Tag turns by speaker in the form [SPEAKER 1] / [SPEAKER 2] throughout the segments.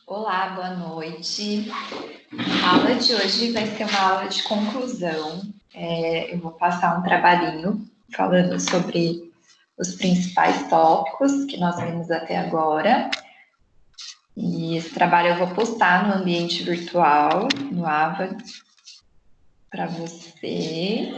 [SPEAKER 1] Olá, boa noite. A aula de hoje vai ser uma aula de conclusão. Eu vou passar um trabalhinho falando sobre os principais tópicos que nós vimos até agora. E esse trabalho eu vou postar no ambiente virtual, no Ava, para você.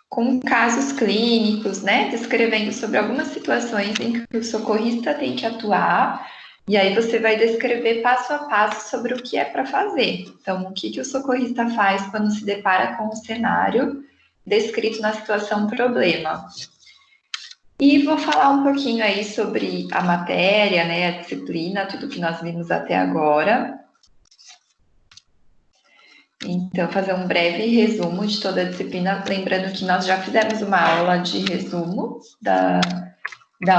[SPEAKER 1] Com casos clínicos, né? Descrevendo sobre algumas situações em que o socorrista tem que atuar. E aí você vai descrever passo a passo sobre o que é para fazer. Então, o que o socorrista faz quando se depara com o cenário descrito na situação problema. E vou falar um pouquinho aí sobre a matéria, né, a disciplina, tudo que nós vimos até agora. Então, fazer um breve resumo de toda a disciplina, lembrando que nós já fizemos uma aula de resumo da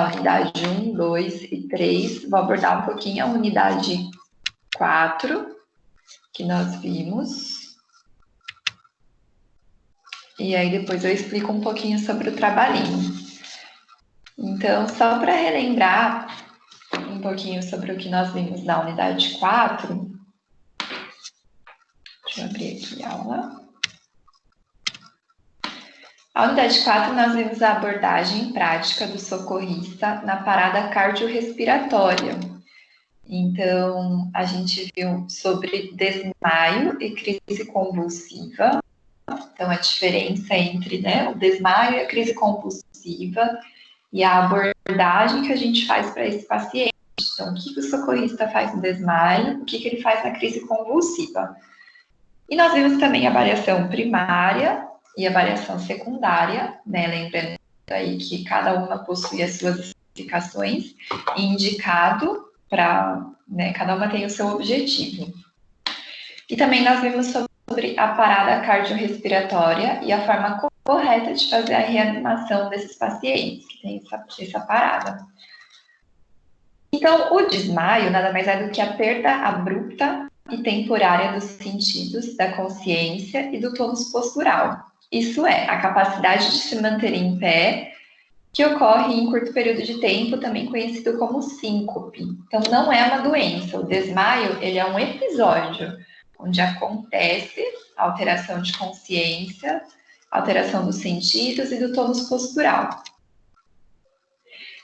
[SPEAKER 1] unidade 1, 2 e 3. Vou abordar um pouquinho a unidade 4, que nós vimos. E aí depois eu explico um pouquinho sobre o trabalhinho. Então, só para relembrar um pouquinho sobre o que nós vimos na unidade 4, deixa eu abrir aqui a aula. A unidade 4, nós vimos a abordagem prática do socorrista na parada cardiorrespiratória. Então, a gente viu sobre desmaio e crise convulsiva. Então, a diferença entre, né, o desmaio e a crise convulsiva e a abordagem que a gente faz para esse paciente. Então, o que o socorrista faz no desmaio, o que ele faz na crise convulsiva. E nós vimos também a variação primária e a variação secundária, né? Lembrando aí que cada uma possui as suas explicações e indicado para, né, cada uma tem o seu objetivo. E também nós vimos sobre a parada cardiorrespiratória e a forma correta de fazer a reanimação desses pacientes que têm essa parada. Então, o desmaio nada mais é do que a perda abrupta e temporária dos sentidos, da consciência e do tônus postural. Isso é, a capacidade de se manter em pé, que ocorre em curto período de tempo, também conhecido como síncope. Então, não é uma doença. O desmaio, ele é um episódio onde acontece alteração de consciência, alteração dos sentidos e do tônus postural.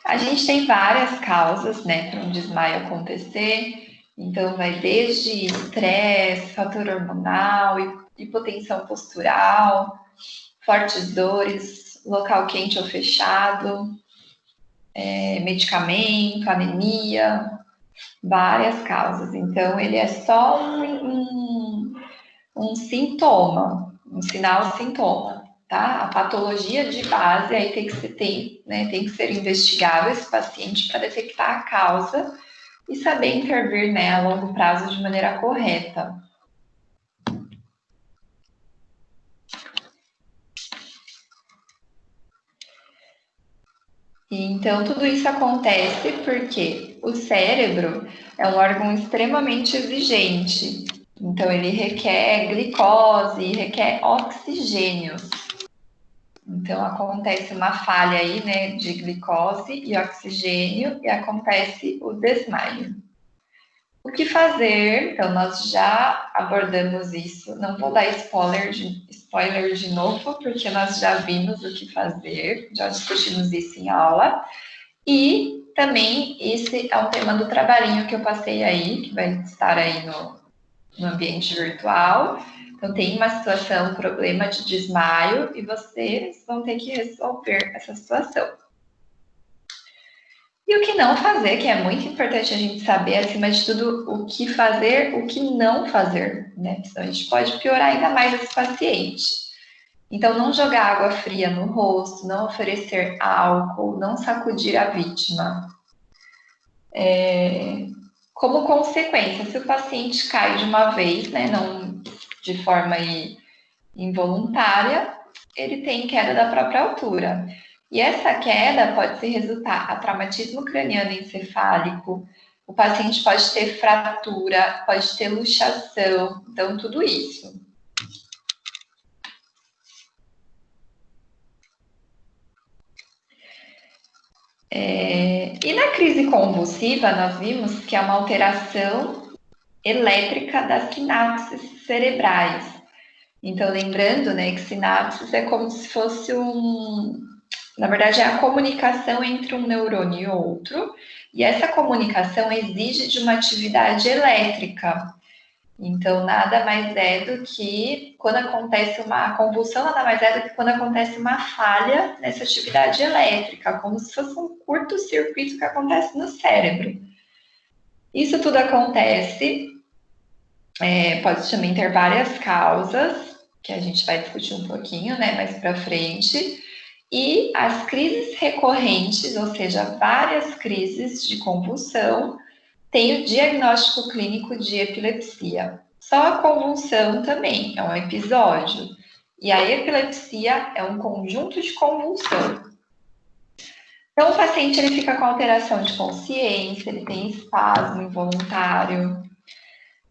[SPEAKER 1] A gente tem várias causas, né, para um desmaio acontecer. Então, vai desde estresse, fator hormonal, hipotensão postural, fortes dores, local quente ou fechado, medicamento, anemia, várias causas. Então, ele é só um sintoma, um sinal-sintoma, tá? A patologia de base aí tem que ser investigado esse paciente para detectar a causa e saber intervir, né, a longo prazo de maneira correta. Então, tudo isso acontece porque o cérebro é um órgão extremamente exigente. Então, ele requer glicose, requer oxigênio. Então, acontece uma falha aí, né, de glicose e oxigênio e acontece o desmaio. O que fazer? Então, nós já abordamos isso. Não vou dar spoiler de novo, porque nós já vimos o que fazer, já discutimos isso em aula. E também esse é um tema do trabalhinho que eu passei aí, que vai estar aí no ambiente virtual. Então, tem uma situação, um problema de desmaio, e vocês vão ter que resolver essa situação. E o que não fazer, que é muito importante a gente saber, acima de tudo, o que fazer, o que não fazer, né? Senão a gente pode piorar ainda mais esse paciente. Então, não jogar água fria no rosto, não oferecer álcool, não sacudir a vítima. Como consequência, se o paciente cai de uma vez, né, não de forma involuntária, ele tem queda da própria altura. E essa queda pode se resultar a traumatismo craniano encefálico, o paciente pode ter fratura, pode ter luxação, então tudo isso. E na crise convulsiva, nós vimos que é uma alteração elétrica das sinapses cerebrais. Então, lembrando, né, que sinapses é como se fosse na verdade, é a comunicação entre um neurônio e outro, e essa comunicação exige de uma atividade elétrica. Então, nada mais é do que quando acontece uma convulsão, nada mais é do que quando acontece uma falha nessa atividade elétrica, como se fosse um curto-circuito que acontece no cérebro. Isso tudo acontece, pode também ter várias causas, que a gente vai discutir um pouquinho, né, mais para frente. E as crises recorrentes, ou seja, várias crises de convulsão, têm o diagnóstico clínico de epilepsia. Só a convulsão também é um episódio. E a epilepsia é um conjunto de convulsão. Então, o paciente ele fica com alteração de consciência, ele tem espasmo involuntário.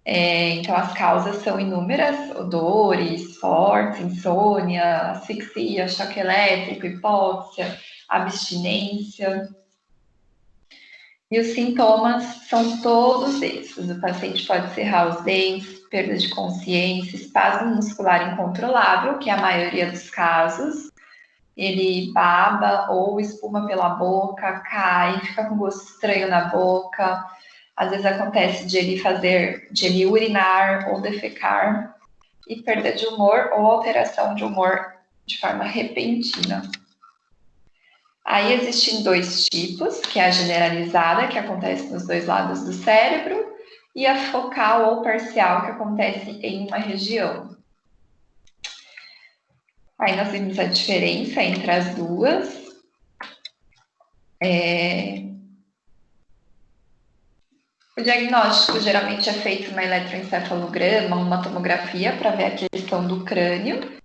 [SPEAKER 1] Então, as causas são inúmeras: dores fortes, insônia, asfixia, choque elétrico, hipóxia, abstinência. E os sintomas são todos esses. O paciente pode cerrar os dentes, perda de consciência, espasmo muscular incontrolável, que é a maioria dos casos. Ele baba ou espuma pela boca, cai, fica com gosto estranho na boca. Às vezes acontece de ele urinar ou defecar, e perda de humor ou alteração de humor de forma repentina. Aí existem dois tipos, que é a generalizada, que acontece nos dois lados do cérebro, e a focal ou parcial, que acontece em uma região. Aí nós vimos a diferença entre as duas. O diagnóstico geralmente é feito no eletroencefalograma, uma tomografia, para ver a questão do crânio,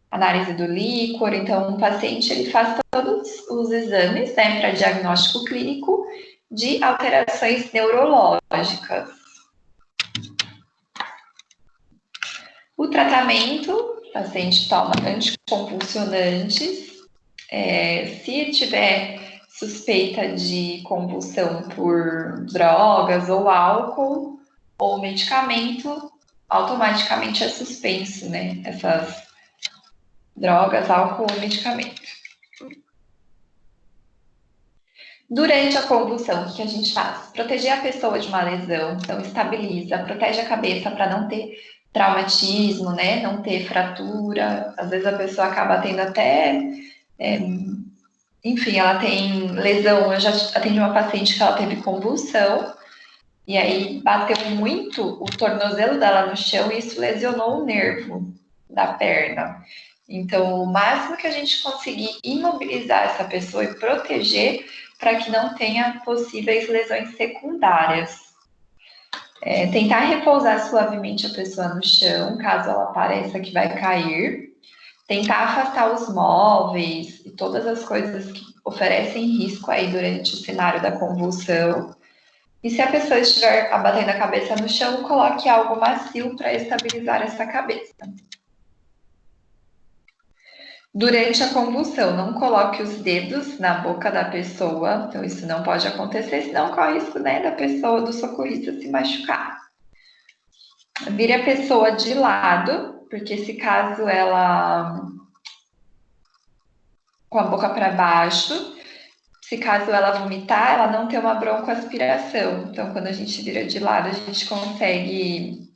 [SPEAKER 1] análise do líquor. Então, o paciente ele faz todos os exames, né, para diagnóstico clínico de alterações neurológicas. O tratamento, o paciente toma anticonvulsionantes. Se tiver suspeita de convulsão por drogas ou álcool ou medicamento, automaticamente é suspenso, né? Essas drogas, álcool ou medicamento. Durante a convulsão, o que a gente faz? Proteger a pessoa de uma lesão, então estabiliza, protege a cabeça para não ter traumatismo, né? Não ter fratura. Às vezes a pessoa acaba tendo até enfim, ela tem lesão. Eu já atendi uma paciente que ela teve convulsão, e aí bateu muito o tornozelo dela no chão e isso lesionou o nervo da perna. Então, o máximo que a gente conseguir imobilizar essa pessoa e proteger para que não tenha possíveis lesões secundárias. Tentar repousar suavemente a pessoa no chão, caso ela pareça que vai cair. Tentar afastar os móveis e todas as coisas que oferecem risco aí durante o cenário da convulsão. E se a pessoa estiver abatendo a cabeça no chão, coloque algo macio para estabilizar essa cabeça. Durante a convulsão, não coloque os dedos na boca da pessoa, então isso não pode acontecer, senão corre o risco, né, da pessoa, do socorrista, se machucar. Vire a pessoa de lado, porque se caso ela com a boca para baixo, se caso ela vomitar, ela não tem uma broncoaspiração. Então, quando a gente vira de lado, a gente consegue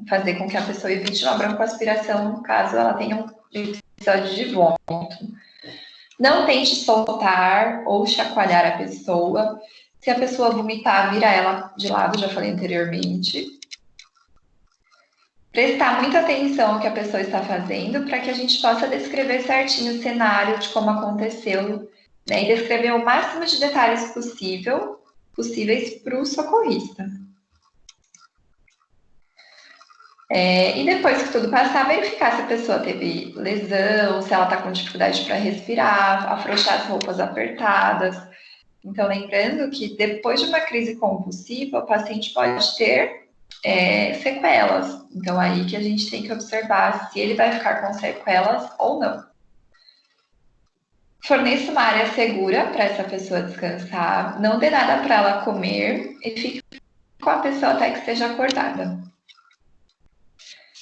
[SPEAKER 1] fazer com que a pessoa evite uma broncoaspiração caso ela tenha um episódio de vômito. Não tente soltar ou chacoalhar a pessoa. Se a pessoa vomitar, vira ela de lado, já falei anteriormente. Prestar muita atenção ao que a pessoa está fazendo para que a gente possa descrever certinho o cenário de como aconteceu, né, e descrever o máximo de detalhes possíveis para o socorrista. E depois que tudo passar, verificar se a pessoa teve lesão, se ela está com dificuldade para respirar, afrouxar as roupas apertadas. Então, lembrando que depois de uma crise convulsiva, o paciente pode ter sequelas. Então, aí que a gente tem que observar se ele vai ficar com sequelas ou não. Forneça uma área segura para essa pessoa descansar, não dê nada para ela comer e fique com a pessoa até que esteja acordada.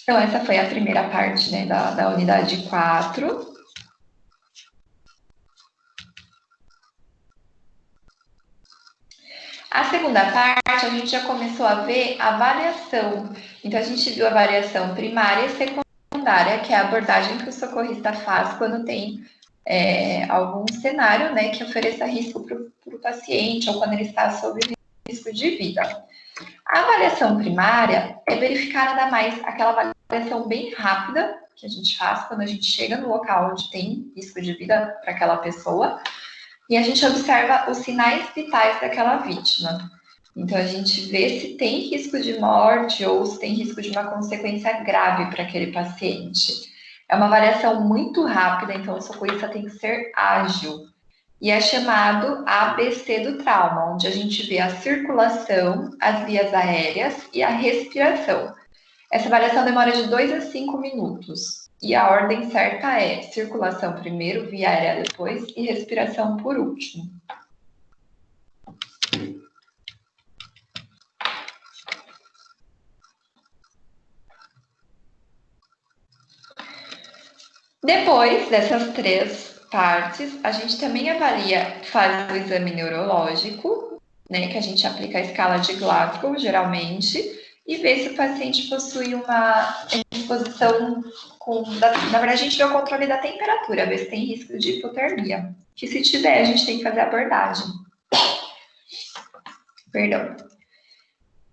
[SPEAKER 1] Então, essa foi a primeira parte, né, da unidade 4. A segunda parte, a gente já começou a ver a variação. Então, a gente viu a variação primária e secundária, que é a abordagem que o socorrista faz quando tem algum cenário, né, que ofereça risco para o paciente ou quando ele está sob risco de vida. A avaliação primária é verificar nada mais aquela avaliação bem rápida que a gente faz quando a gente chega no local onde tem risco de vida para aquela pessoa e a gente observa os sinais vitais daquela vítima. Então, a gente vê se tem risco de morte ou se tem risco de uma consequência grave para aquele paciente. É uma avaliação muito rápida, então o socorrista tem que ser ágil. E é chamado ABC do trauma, onde a gente vê a circulação, as vias aéreas e a respiração. Essa avaliação demora de 2 a 5 minutos. E a ordem certa é circulação primeiro, via aérea depois e respiração por último. Depois dessas 3 partes, a gente também faz o exame neurológico, né, que a gente aplica a escala de Glasgow, geralmente, e vê se o paciente possui uma exposição na verdade, a gente vê o controle da temperatura, ver se tem risco de hipotermia. Que se tiver, a gente tem que fazer a abordagem. Perdão.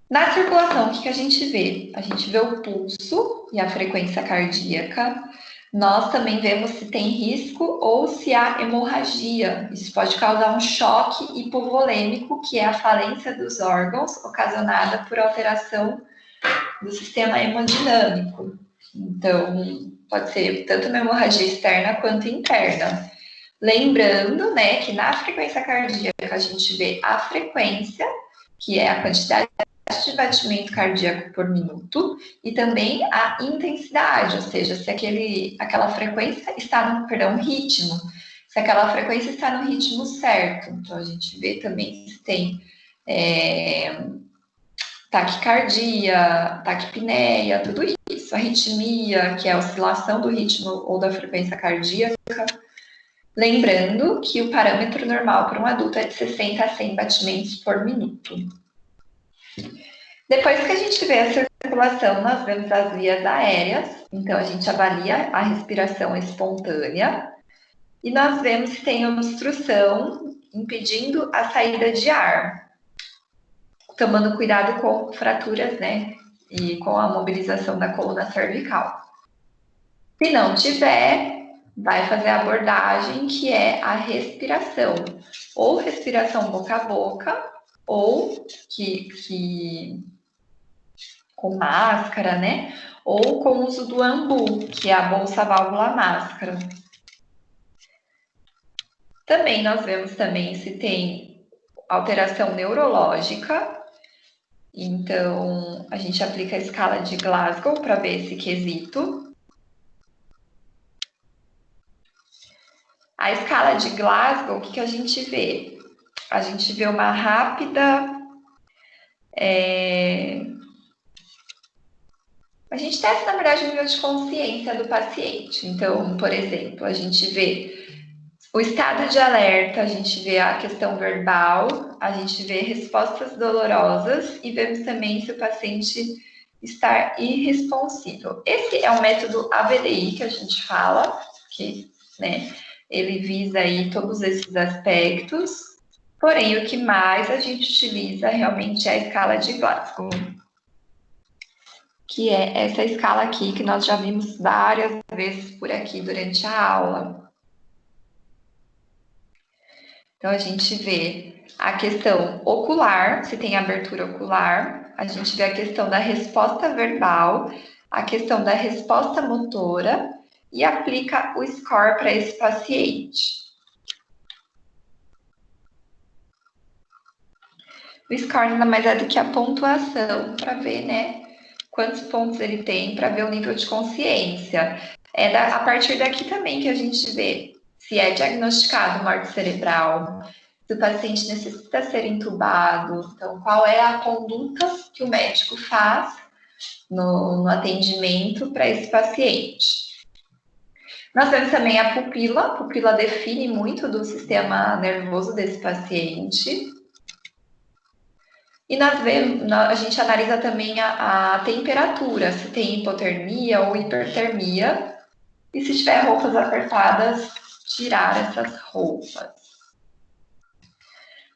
[SPEAKER 1] Na circulação, o que a gente vê? A gente vê o pulso e a frequência cardíaca. Nós também vemos se tem risco ou se há hemorragia. Isso pode causar um choque hipovolêmico, que é a falência dos órgãos ocasionada por alteração do sistema hemodinâmico. Então, pode ser tanto uma hemorragia externa quanto interna. Lembrando, né, que na frequência cardíaca a gente vê a frequência, que é a quantidade de batimento cardíaco por minuto, e também a intensidade, ou seja, se aquela frequência está no ritmo, se aquela frequência está no ritmo certo. Então, a gente vê também se tem taquicardia, taquipneia, tudo isso. Arritmia, que é a oscilação do ritmo ou da frequência cardíaca. Lembrando que o parâmetro normal para um adulto é de 60 a 100 batimentos por minuto. Depois que a gente vê a circulação, nós vemos as vias aéreas. Então, a gente avalia a respiração espontânea. E nós vemos se tem obstrução impedindo a saída de ar. Tomando cuidado com fraturas, né? E com a mobilização da coluna cervical. Se não tiver, vai fazer a abordagem, que é a respiração. Ou respiração boca a boca, ou com máscara, né? Ou com o uso do AMBU, que é a bolsa válvula máscara. Também nós vemos também se tem alteração neurológica. Então, a gente aplica a escala de Glasgow para ver esse quesito. A escala de Glasgow, o que a gente vê? A gente vê uma rápida... A gente testa, na verdade, o nível de consciência do paciente. Então, por exemplo, a gente vê o estado de alerta, a gente vê a questão verbal, a gente vê respostas dolorosas e vemos também se o paciente está irresponsivo. Esse é o método ABDI que a gente fala, que, né, ele visa aí todos esses aspectos, porém, o que mais a gente utiliza realmente é a escala de Glasgow, que é essa escala aqui que nós já vimos várias vezes por aqui durante a aula. Então, a gente vê a questão ocular, se tem abertura ocular, a gente vê a questão da resposta verbal, a questão da resposta motora e aplica o score para esse paciente. O score nada mais é do que a pontuação para ver, né, quantos pontos ele tem, para ver o nível de consciência. A partir daqui também que a gente vê se é diagnosticado morte cerebral, se o paciente necessita ser entubado, então qual é a conduta que o médico faz no atendimento para esse paciente. Nós temos também a pupila define muito do sistema nervoso desse paciente. E a gente analisa também a temperatura, se tem hipotermia ou hipertermia, e se tiver roupas apertadas, tirar essas roupas.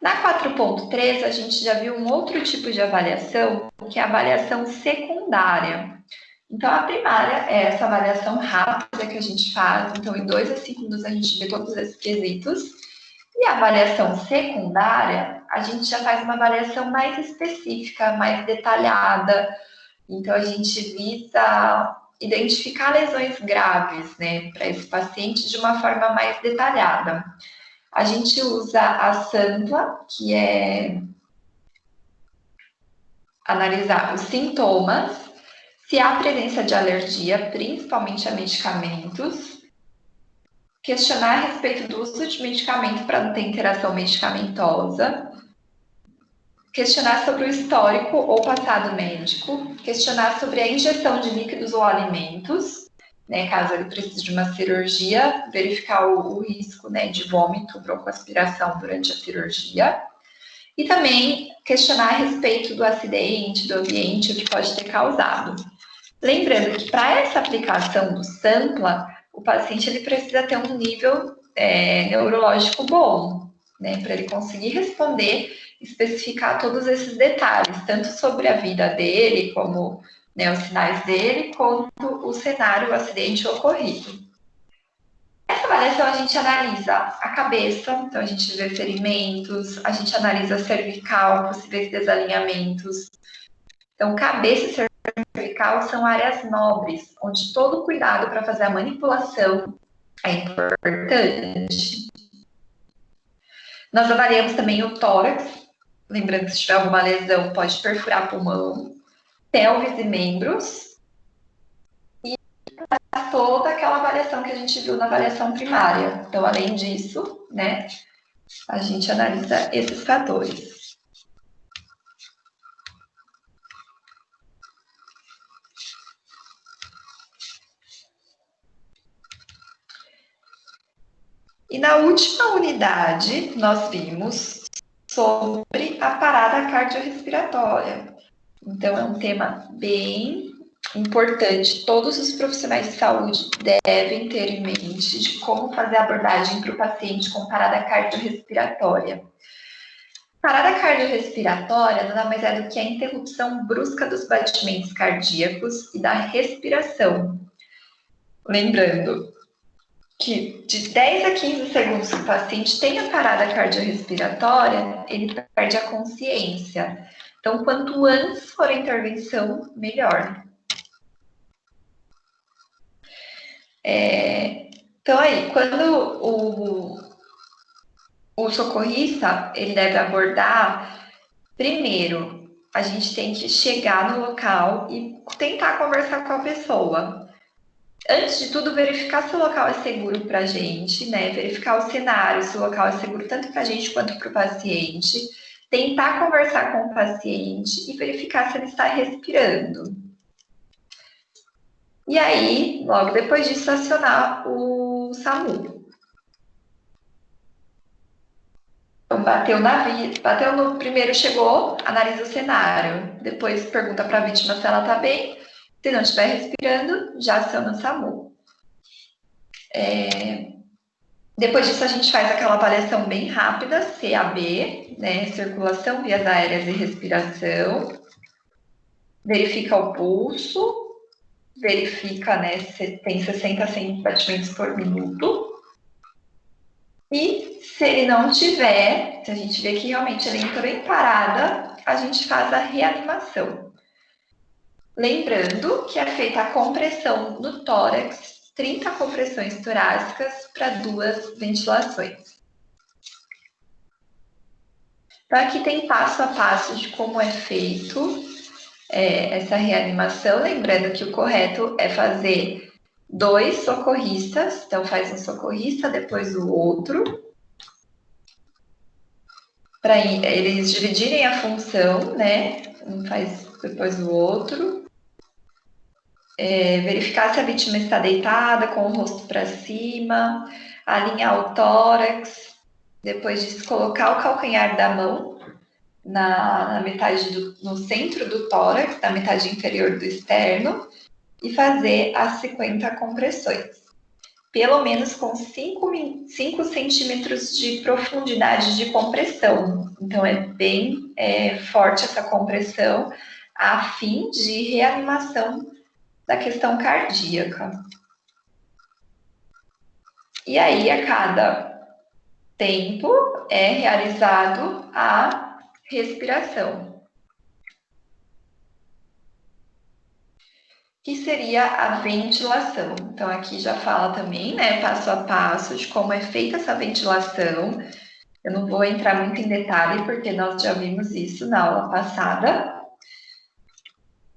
[SPEAKER 1] Na 4.3, a gente já viu um outro tipo de avaliação, que é a avaliação secundária. Então, a primária é essa avaliação rápida que a gente faz, então em 2 a 5 minutos a gente vê todos esses quesitos. E a avaliação secundária, a gente já faz uma avaliação mais específica, mais detalhada. Então, a gente visa identificar lesões graves, né, para esse paciente de uma forma mais detalhada. A gente usa a SAMPLA, que é analisar os sintomas, se há presença de alergia, principalmente a medicamentos, questionar a respeito do uso de medicamento para não ter interação medicamentosa, questionar sobre o histórico ou passado médico, questionar sobre a injeção de líquidos ou alimentos, né, caso ele precise de uma cirurgia, verificar o risco, né, de vômito, broncoaspiração durante a cirurgia, e também questionar a respeito do acidente, do ambiente, o que pode ter causado. Lembrando que para essa aplicação do SAMPLA, o paciente ele precisa ter um nível neurológico bom, né, para ele conseguir responder, especificar todos esses detalhes, tanto sobre a vida dele, como, né, os sinais dele, quanto o cenário, o acidente ocorrido. Essa avaliação a gente analisa a cabeça, então a gente vê ferimentos, a gente analisa a cervical, possíveis desalinhamentos. Então, cabeça e cervical são áreas nobres, onde todo cuidado para fazer a manipulação é importante. Nós avaliamos também o tórax, lembrando que se tiver alguma lesão pode perfurar pulmão, pelvis e membros, e toda aquela avaliação que a gente viu na avaliação primária. Então, além disso, né, a gente analisa esses fatores. E na última unidade, nós vimos sobre a parada cardiorrespiratória. Então, é um tema bem importante. Todos os profissionais de saúde devem ter em mente de como fazer a abordagem para o paciente com parada cardiorrespiratória. Parada cardiorrespiratória nada mais é do que a interrupção brusca dos batimentos cardíacos e da respiração. Lembrando que de 10 a 15 segundos que o paciente tem a parada cardiorrespiratória, ele perde a consciência. Então, quanto antes for a intervenção, melhor. Então, aí, quando o socorrista, ele deve abordar, primeiro, a gente tem que chegar no local e tentar conversar com a pessoa. Antes de tudo, verificar se o local é seguro para a gente, né? Verificar o cenário, se o local é seguro tanto para a gente quanto para o paciente. Tentar conversar com o paciente e verificar se ele está respirando. E aí, logo depois disso, acionar o SAMU. Então, bateu no primeiro, chegou, analisa o cenário. Depois pergunta para a vítima se ela está bem. Se não estiver respirando, já aciona o SAMU. Depois disso, a gente faz aquela avaliação bem rápida, CAB, né? Circulação, vias aéreas e respiração. Verifica o pulso. Verifica, né, se tem 60 a 100 batimentos por minuto. E se ele não tiver, se a gente vê que realmente ele entrou em parada, a gente faz a reanimação. Lembrando que é feita a compressão no tórax, 30 compressões torácicas para 2 ventilações. Então, aqui tem passo a passo de como é feito essa reanimação. Lembrando que o correto é fazer 2 socorristas, então faz um socorrista, depois o outro, para eles dividirem a função, né? Um faz depois o outro. Verificar se a vítima está deitada, com o rosto para cima, alinhar o tórax, depois disso colocar o calcanhar da mão na metade no centro do tórax, na metade inferior do externo, e fazer as 50 compressões. Pelo menos com 5 centímetros de profundidade de compressão. Então, é bem forte essa compressão, a fim de reanimação da questão cardíaca. E aí, a cada tempo, é realizado a respiração, que seria a ventilação. Então, aqui já fala também, né, passo a passo, de como é feita essa ventilação. Eu não vou entrar muito em detalhe, porque nós já vimos isso na aula passada.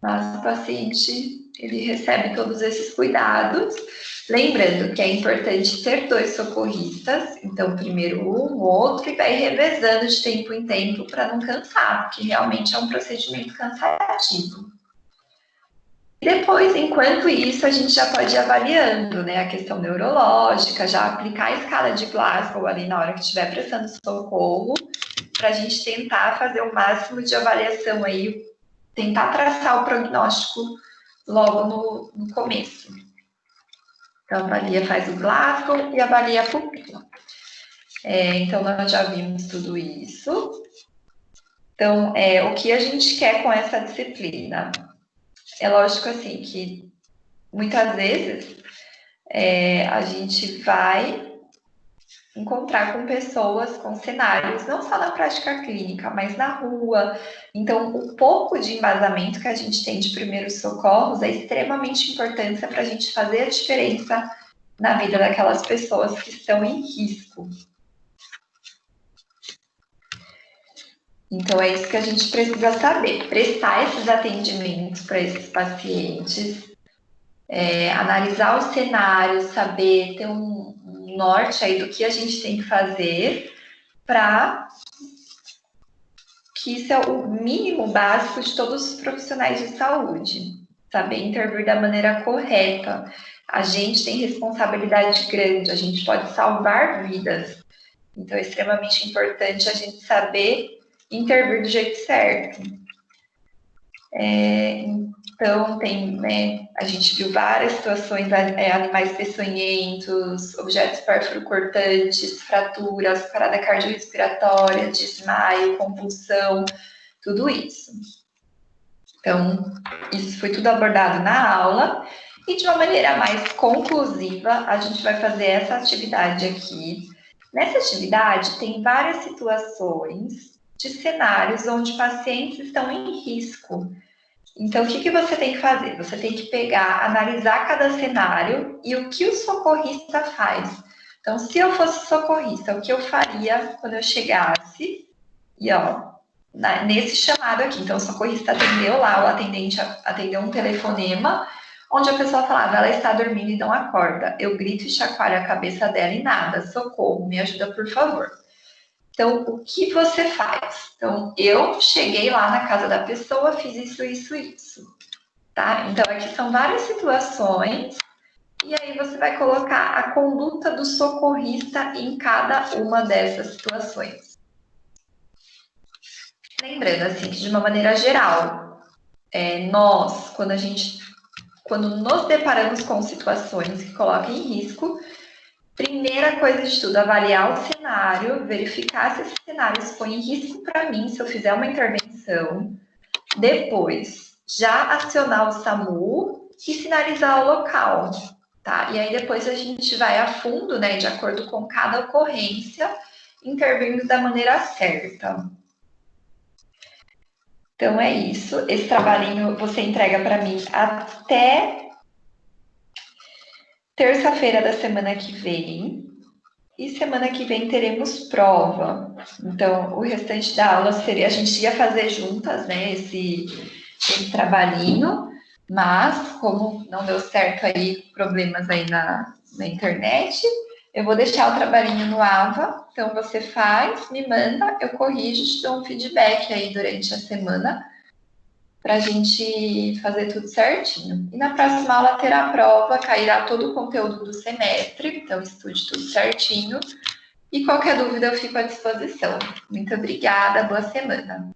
[SPEAKER 1] Mas o paciente, ele recebe todos esses cuidados. Lembrando que é importante ter 2 socorristas, então primeiro um, outro, e vai revezando de tempo em tempo para não cansar, porque realmente é um procedimento cansativo. Depois, enquanto isso, a gente já pode ir avaliando, né, a questão neurológica, já aplicar a escala de Glasgow ali na hora que estiver prestando socorro, para a gente tentar fazer o máximo de avaliação aí, tentar traçar o prognóstico logo no começo. Então, avalia, faz o Glasgow e avalia a pupila. Então, nós já vimos tudo isso. Então, o que a gente quer com essa disciplina? É lógico, assim, que muitas vezes a gente vai encontrar com pessoas, com cenários, não só na prática clínica, mas na rua. Então, o pouco de embasamento que a gente tem de primeiros socorros é extremamente importante para a gente fazer a diferença na vida daquelas pessoas que estão em risco. Então, é isso que a gente precisa saber, prestar esses atendimentos para esses pacientes, analisar os cenários, saber ter um norte aí do que a gente tem que fazer para que isso é o mínimo básico de todos os profissionais de saúde, saber intervir da maneira correta. A gente tem responsabilidade grande, a gente pode salvar vidas. Então, é extremamente importante a gente saber intervir do jeito certo. Então, a gente viu várias situações, animais peçonhentos, objetos pérfuro-cortantes, fraturas, parada cardiorrespiratória, desmaio, convulsão, tudo isso. Então, isso foi tudo abordado na aula, e de uma maneira mais conclusiva, a gente vai fazer essa atividade aqui. Nessa atividade, tem várias situações de cenários onde pacientes estão em risco. Então, o que você tem que fazer? Você tem que pegar, analisar cada cenário e o que o socorrista faz. Então, se eu fosse socorrista, o que eu faria quando eu chegasse? E, nesse chamado aqui, então, o socorrista atendeu lá, o atendente atendeu um telefonema, onde a pessoa falava, ela está dormindo e não acorda. Eu grito e chacoalho a cabeça dela e nada, socorro, me ajuda, por favor. Então, o que você faz? Então, eu cheguei lá na casa da pessoa, fiz isso, tá? Então, aqui são várias situações, e aí você vai colocar a conduta do socorrista em cada uma dessas situações. Lembrando, assim, que de uma maneira geral, nós, quando nos deparamos com situações que colocam em risco, primeira coisa de tudo, avaliar o cenário, verificar se esse cenário expõe em risco para mim, se eu fizer uma intervenção. Depois, já acionar o SAMU e sinalizar o local, tá? E aí depois a gente vai a fundo, né, de acordo com cada ocorrência, intervindo da maneira certa. Então é isso, esse trabalhinho você entrega para mim até terça-feira da semana que vem. E semana que vem teremos prova. Então, o restante da aula seria, a gente ia fazer juntas, né, esse trabalhinho, Mas, como não deu certo aí, problemas aí na internet, eu vou deixar o trabalhinho no AVA. Então, você faz, me manda, eu corrijo, te dou um feedback aí durante a semana para a gente fazer tudo certinho. E na próxima aula terá a prova, cairá todo o conteúdo do semestre, então estude tudo certinho. E qualquer dúvida eu fico à disposição. Muito obrigada, boa semana.